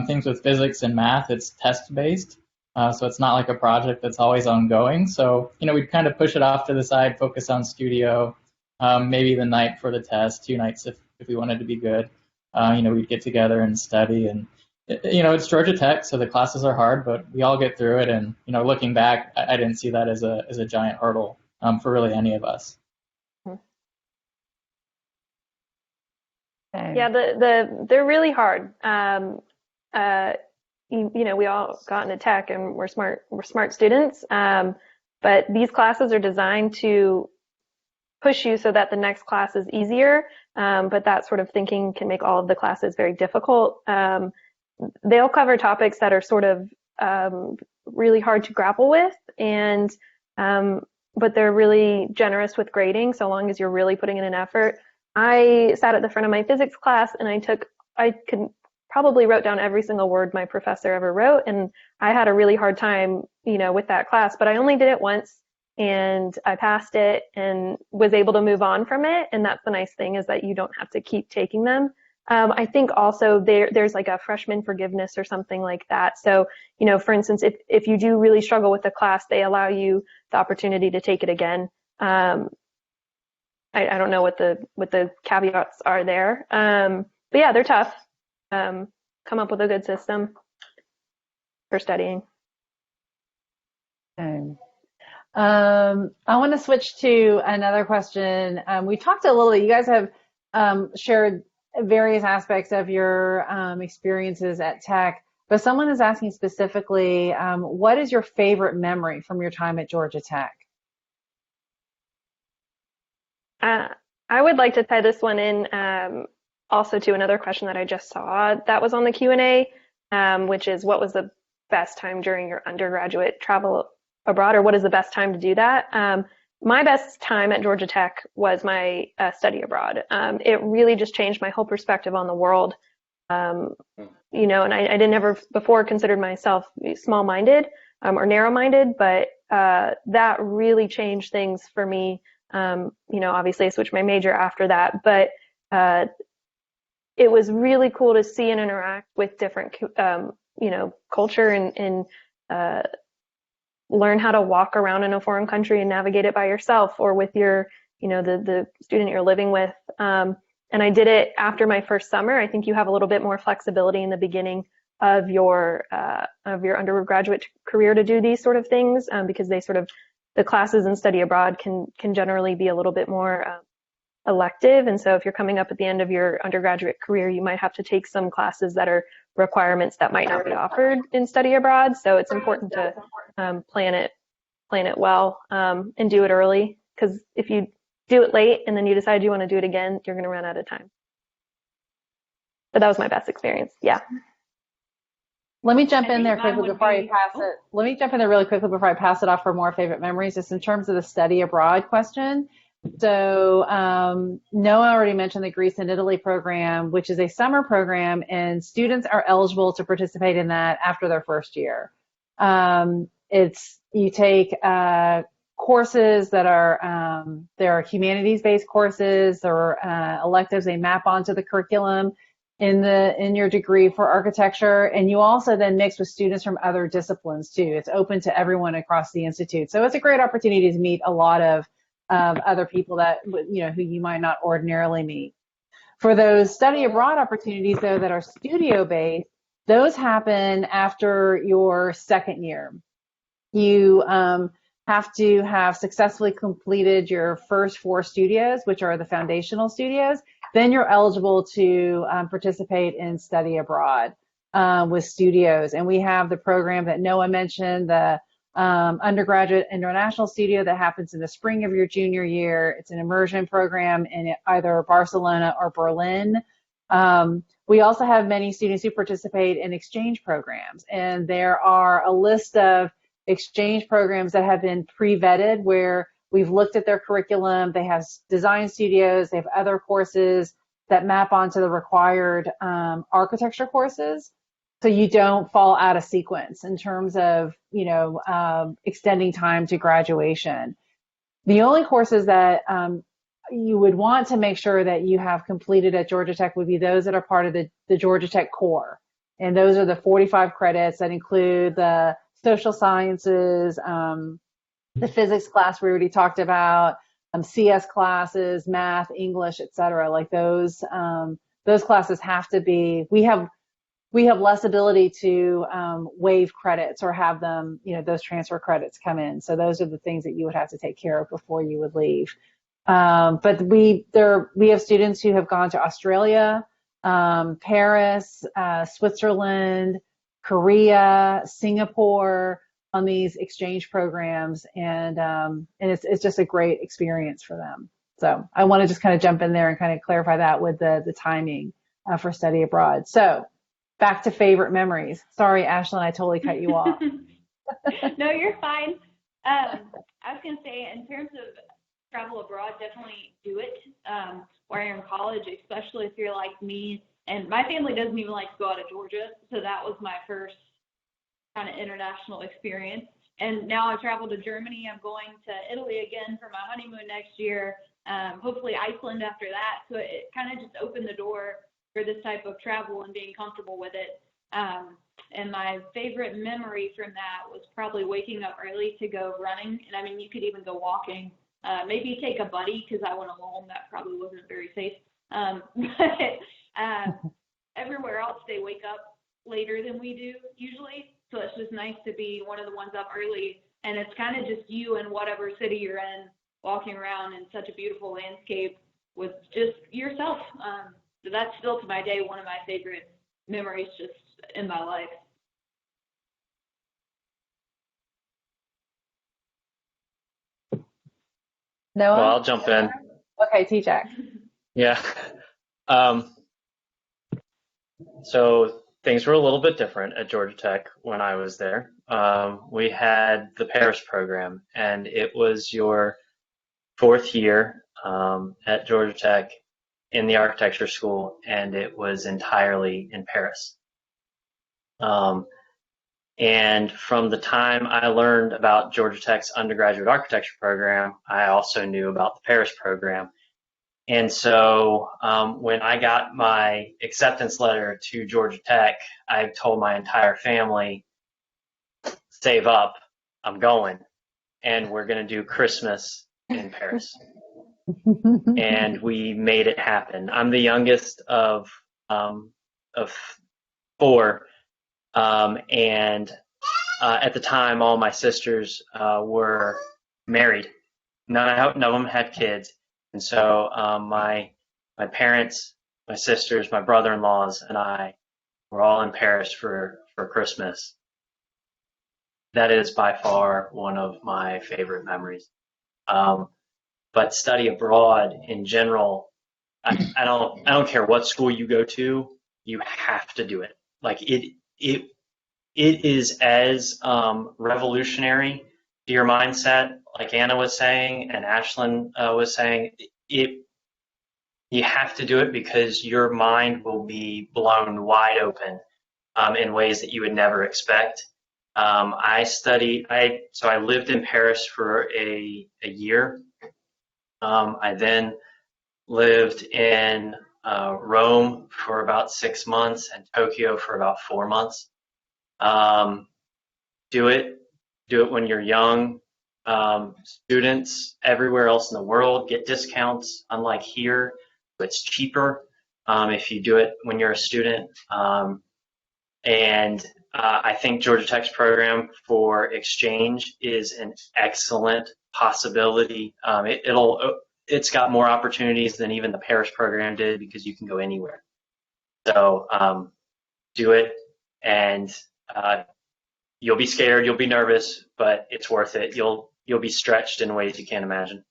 Things with physics and math, it's test-based. So it's not like a project that's always ongoing. So, we'd kind of push it off to the side, focus on studio, maybe the night for the test, 2 nights if we wanted to be good. We'd get together and study. And, it's Georgia Tech, so the classes are hard, but we all get through it. And, looking back, I didn't see that as a giant hurdle for really any of us. Yeah, they're really hard. We all got into Tech and we're smart students. But these classes are designed to push you so that the next class is easier. But that sort of thinking can make all of the classes very difficult. They'll cover topics that are sort of really hard to grapple with, but they're really generous with grading so long as you're really putting in an effort. I sat at the front of my physics class and I probably wrote down every single word my professor ever wrote, and I had a really hard time, with that class, but I only did it once and I passed it and was able to move on from it. And that's the nice thing, is that you don't have to keep taking them. I think also there's like a freshman forgiveness or something like that. So, for instance, if you do really struggle with the class, they allow you the opportunity to take it again. I don't know what the caveats are there. But yeah, they're tough. Come up with a good system for studying. Okay. I want to switch to another question. We talked a little bit, you guys have shared various aspects of your experiences at Tech, but someone is asking specifically, what is your favorite memory from your time at Georgia Tech? I would like to tie this one in also to another question that I just saw that was on the Q&A, which is, what was the best time during your undergraduate travel abroad, or what is the best time to do that? My best time at Georgia Tech was my study abroad. It really just changed my whole perspective on the world. And I didn't ever before considered myself small-minded or narrow-minded, but that really changed things for me. Obviously I switched my major after that, but it was really cool to see and interact with different, culture and learn how to walk around in a foreign country and navigate it by yourself or with your, the student you're living with. And I did it after my first summer. I think you have a little bit more flexibility in the beginning of your undergraduate career to do these sort of things, because the classes in study abroad can generally be a little bit more elective. And so if you're coming up at the end of your undergraduate career, you might have to take some classes that are requirements that might not be offered in study abroad. So it's important to plan it well, and do it early, because if you do it late and then you decide you want to do it again, you're going to run out of time. But that was my best experience. Yeah. Let me jump in there quickly before I pass it. Let me jump in there really quickly before I pass it off for more favorite memories, just in terms of the study abroad question. So Noah already mentioned the Greece and Italy program, which is a summer program, and students are eligible to participate in that after their first year. You take courses that are there are humanities-based courses or electives. They map onto the curriculum in your degree for architecture, and you also then mix with students from other disciplines too. It's open to everyone across the institute, so it's a great opportunity to meet a lot of other people that who you might not ordinarily meet. For those study abroad opportunities though that are studio-based, those happen after your second year. You have to have successfully completed your first 4 studios, which are the foundational studios. Then you're eligible to participate in study abroad with studios. And we have the program that Noah mentioned, the Undergraduate International Studio, that happens in the spring of your junior year. It's an immersion program in either Barcelona or Berlin. We also have many students who participate in exchange programs, and there are a list of exchange programs that have been pre-vetted where we've looked at their curriculum. They have design studios, they have other courses that map onto the required architecture courses, so you don't fall out of sequence in terms of extending time to graduation. The only courses that you would want to make sure that you have completed at Georgia Tech would be those that are part of the Georgia Tech core, and those are the 45 credits that include the social sciences, the physics class we already talked about, CS classes, math, English, etc. Like those classes have to be. We have less ability to waive credits or have them, those transfer credits come in. So those are the things that you would have to take care of before you would leave. But we have students who have gone to Australia, Paris, Switzerland, Korea, Singapore on these exchange programs, and it's just a great experience for them. So I want to just kind of jump in there and kind of clarify that with the timing for study abroad. So back to favorite memories. Sorry, Ashlyn, I totally cut you off. No, you're fine. I was going to say, in terms of travel abroad, definitely do it while you're in college, especially if you're like me. And my family doesn't even like to go out of Georgia, so that was my first kind of international experience. And now I travel to Germany. I'm going to Italy again for my honeymoon next year, hopefully Iceland after that. So it kind of just opened the door for this type of travel and being comfortable with it. And my favorite memory from that was probably waking up early to go running. And I mean, you could even go walking. Maybe take a buddy, because I went alone. That probably wasn't very safe. But everywhere else, they wake up later than we do usually. So it's just nice to be one of the ones up early. And it's kind of just you in whatever city you're in, walking around in such a beautiful landscape with just yourself. So that's still to my day one of my favorite memories just in my life. Noah? Well, I'll jump in. Okay, T-Jack. Yeah. So things were a little bit different at Georgia Tech when I was there. We had the Paris program, and it was your fourth year at Georgia Tech in the architecture school, and it was entirely in Paris. And from the time I learned about Georgia Tech's undergraduate architecture program, I also knew about the Paris program. And so when I got my acceptance letter to Georgia Tech, I told my entire family, save up, I'm going, and we're going to do Christmas in Paris. And we made it happen. I'm the youngest of four, and at the time, all my sisters were married. None of them had kids, and so my parents, my sisters, my brother-in-laws, and I were all in Paris for Christmas. That is by far one of my favorite memories. But study abroad in general, I don't care what school you go to, you have to do it. Like it is as revolutionary to your mindset, like Anna was saying and Ashlyn was saying. You have to do it because your mind will be blown wide open in ways that you would never expect. So I lived in Paris for a year. I then lived in Rome for about 6 months and Tokyo for about 4 months. Do it when you're young. Students everywhere else in the world get discounts. Unlike here, it's cheaper if you do it when you're a student. And I think Georgia Tech's program for exchange is an excellent possibility. It's got more opportunities than even the Paris program did because you can go anywhere. So do it, and you'll be scared, you'll be nervous, but it's worth it. You'll be stretched in ways you can't imagine.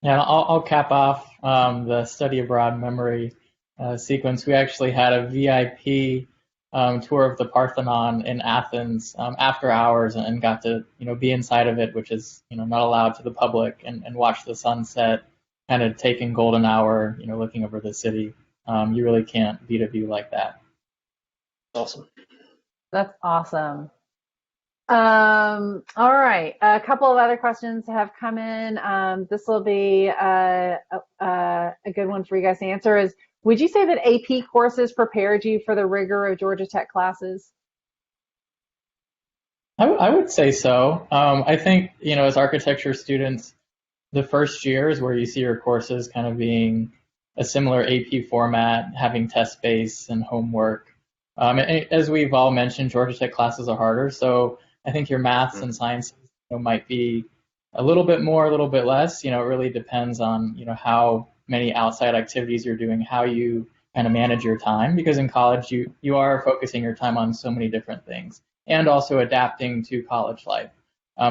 Yeah, I'll cap off the study abroad memory sequence. We actually had a VIP tour of the Parthenon in Athens after hours, and got to be inside of it, which is not allowed to the public, and watch the sunset, kind of taking golden hour, looking over the city. You really can't beat a view like that. Awesome. That's awesome. All right. A couple of other questions have come in. This will be a good one for you guys to answer is, would you say that AP courses prepared you for the rigor of Georgia Tech classes? I would say so. I think, as architecture students, the first year is where you see your courses kind of being a similar AP format, having test base and homework. And as we've all mentioned, Georgia Tech classes are harder, so I think your maths and science might be a little bit more, a little bit less. It really depends on how many outside activities you're doing, how you kind of manage your time, because in college you are focusing your time on so many different things, and also adapting to college life,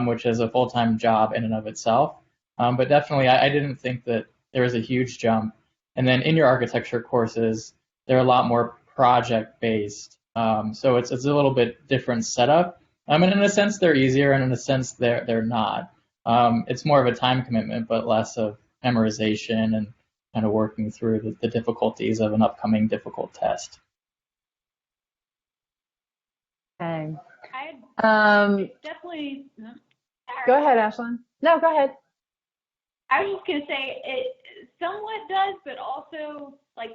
which is a full-time job in and of itself. But definitely, I didn't think that there was a huge jump. And then in your architecture courses, they're a lot more project-based, so it's a little bit different setup. And in a sense, they're easier, and in a sense, they're not. It's more of a time commitment, but less of memorization and kind of working through the difficulties of an upcoming difficult test. Okay. Definitely. Go ahead, Ashlyn. No, go ahead. I was just gonna say it somewhat does, but also like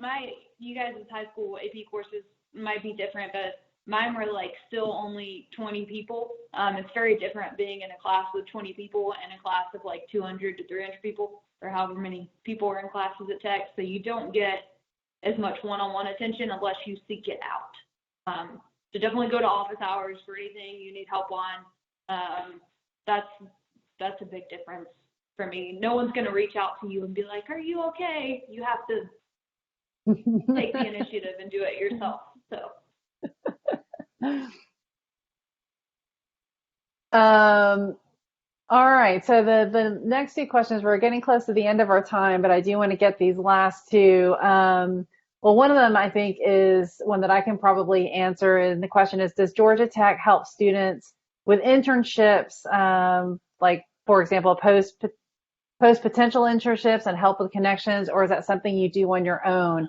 you guys' high school AP courses might be different, but mine were like still only 20 people. It's very different being in a class with 20 people and a class of like 200 to 300 people, or however many people are in classes at Tech. So you don't get as much one-on-one attention unless you seek it out. So definitely go to office hours for anything you need help on. That's a big difference for me. No one's going to reach out to you and be like, "Are you okay?" You have to take the initiative and do it yourself. So. All right. So the next two questions, we're getting close to the end of our time, but I do want to get these last two. Well, one of them I think is one that I can probably answer. And the question is, does Georgia Tech help students with internships, like, for example, post potential internships and help with connections, or is that something you do on your own?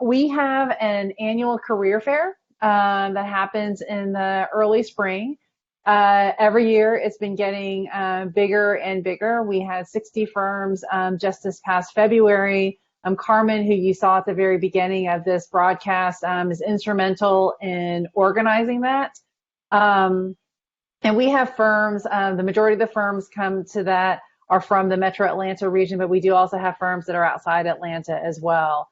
We have an annual career fair that happens in the early spring. Every year it's been getting bigger and bigger. We had 60 firms just this past February. Carmen, who you saw at the very beginning of this broadcast, is instrumental in organizing that. And we have firms, the majority of the firms come to that are from the Metro Atlanta region, but we do also have firms that are outside Atlanta as well.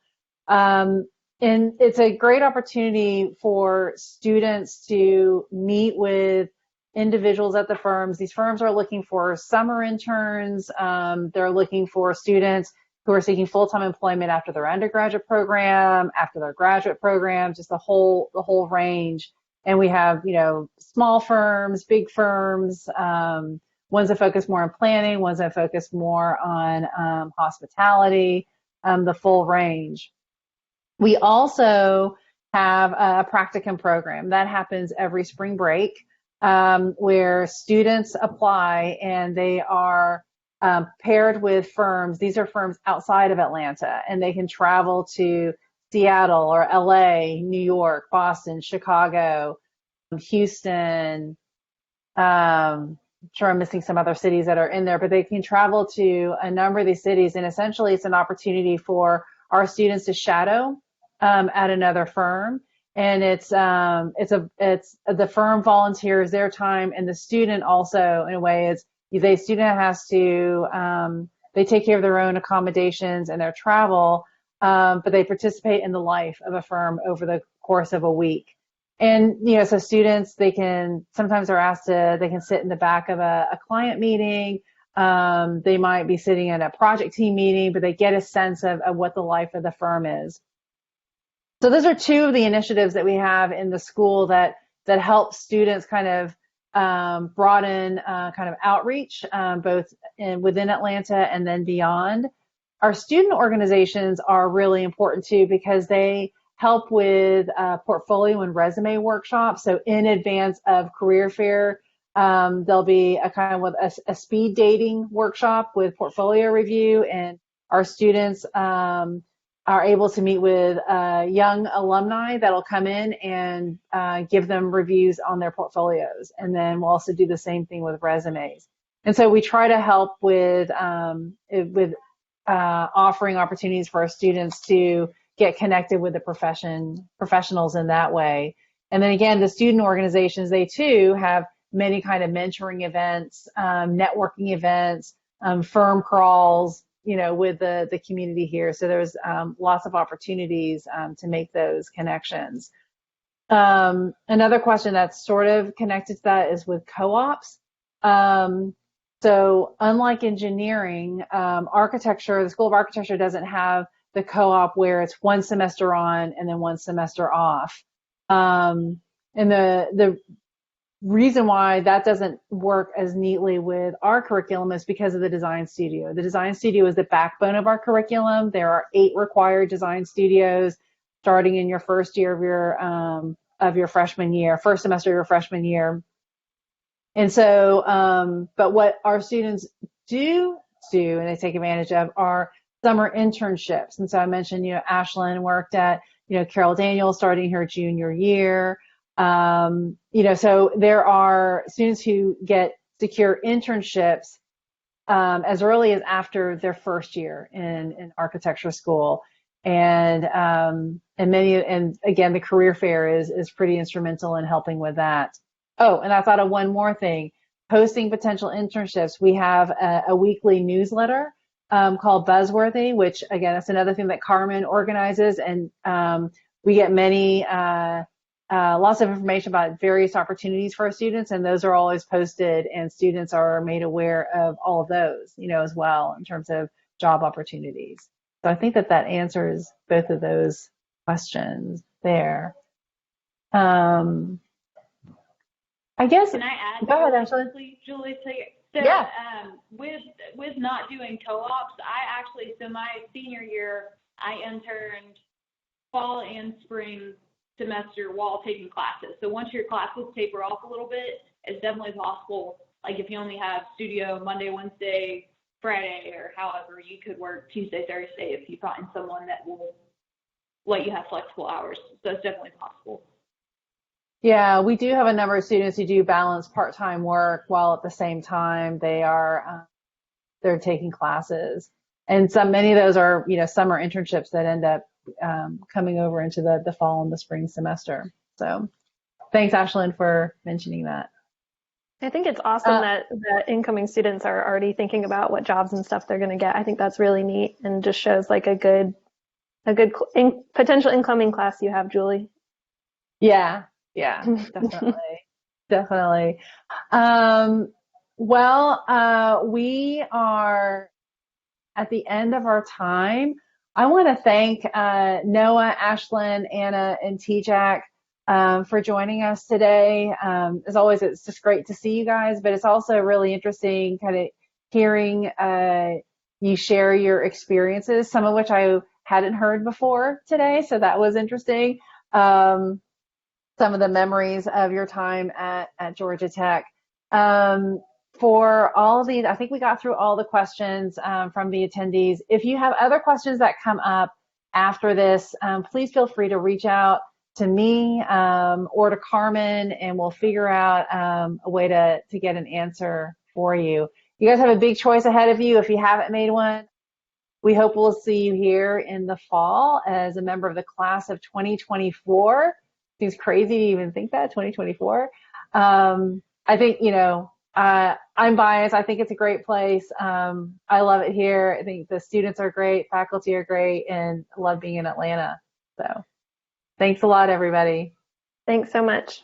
And it's a great opportunity for students to meet with individuals at the firms. These firms are looking for summer interns. They're looking for students who are seeking full-time employment after their undergraduate program, after their graduate program, just the whole range. And we have, small firms, big firms, ones that focus more on planning, ones that focus more on hospitality, the full range. We also have a practicum program that happens every spring break, where students apply and they are paired with firms. These are firms outside of Atlanta, and they can travel to Seattle or LA, New York, Boston, Chicago, Houston. I'm sure I'm missing some other cities that are in there, but they can travel to a number of these cities, and essentially it's an opportunity for our students to shadow at another firm. And it's the firm volunteers their time, and the student also, in a way, the student has to, they take care of their own accommodations and their travel, but they participate in the life of a firm over the course of a week. And, so students, they can sit in the back of a client meeting. They might be sitting in a project team meeting, but they get a sense of what the life of the firm is. So those are two of the initiatives that we have in the school that help students kind of broaden kind of outreach, both within Atlanta and then beyond. Our student organizations are really important too, because they help with portfolio and resume workshops. So in advance of career fair, there'll be a kind of a speed dating workshop with portfolio review, and our students are able to meet with young alumni that'll come in and give them reviews on their portfolios. And then we'll also do the same thing with resumes. And so we try to help with offering opportunities for our students to get connected with the professionals in that way. And then again, the student organizations, they too have many kind of mentoring events, networking events, firm crawls, with the community here. So there's lots of opportunities to make those connections. Another question that's sort of connected to that is with co-ops. So unlike engineering, architecture, the School of Architecture doesn't have the co-op where it's one semester on and then one semester off. And the reason why that doesn't work as neatly with our curriculum is because of the design studio. The design studio is the backbone of our curriculum. There are 8 required design studios starting in your first year of your freshman year, first semester of your freshman year. And so, but what our students do and they take advantage of are summer internships. And so I mentioned, Ashlyn worked at, Carol Daniels starting her junior year. So there are students who get secure internships as early as after their first year in architecture school, and again, the career fair is pretty instrumental in helping with that. Oh, and I thought of one more thing: posting potential internships. We have a weekly newsletter called Buzzworthy, which again, that's another thing that Carmen organizes, and we get many. Lots of information about various opportunities for our students, and those are always posted, and students are made aware of all of those, as well, in terms of job opportunities. So I think that answers both of those questions there. I guess. Can I add? Go ahead, Ashley. Julie, so yeah. With not doing co-ops, so my senior year, I interned fall and spring semester while taking classes. So once your classes taper off a little bit, it's definitely possible. Like if you only have studio Monday, Wednesday, Friday, or however, you could work Tuesday, Thursday if you find someone that will let you have flexible hours. So it's definitely possible. Yeah, we do have a number of students who do balance part-time work while at the same time they're taking classes. And many of those are, summer internships that end up coming over into the fall and the spring semester. So thanks, Ashlyn, for mentioning that. I think it's awesome that incoming students are already thinking about what jobs and stuff they're going to get. I think that's really neat and just shows like a good potential incoming class you have, Julie. Yeah, definitely. Definitely. We are at the end of our time. I want to thank Noah, Ashlyn, Anna, and T-Jack for joining us today. As always, it's just great to see you guys, but it's also really interesting kind of hearing you share your experiences, some of which I hadn't heard before today, so that was interesting. Some of the memories of your time at Georgia Tech. For all of these, I think we got through all the questions from the attendees. If you have other questions that come up after this, please feel free to reach out to me or to Carmen, and we'll figure out a way to get an answer for you. You guys have a big choice ahead of you if you haven't made one. We hope we'll see you here in the fall as a member of the class of 2024. Seems crazy to even think that, 2024. I think, I'm biased. I think it's a great place. I love it here. I think the students are great, faculty are great, and I love being in Atlanta. So thanks a lot, everybody. Thanks so much.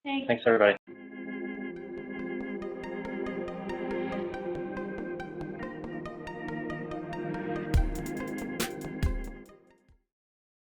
Thanks. Thanks, everybody.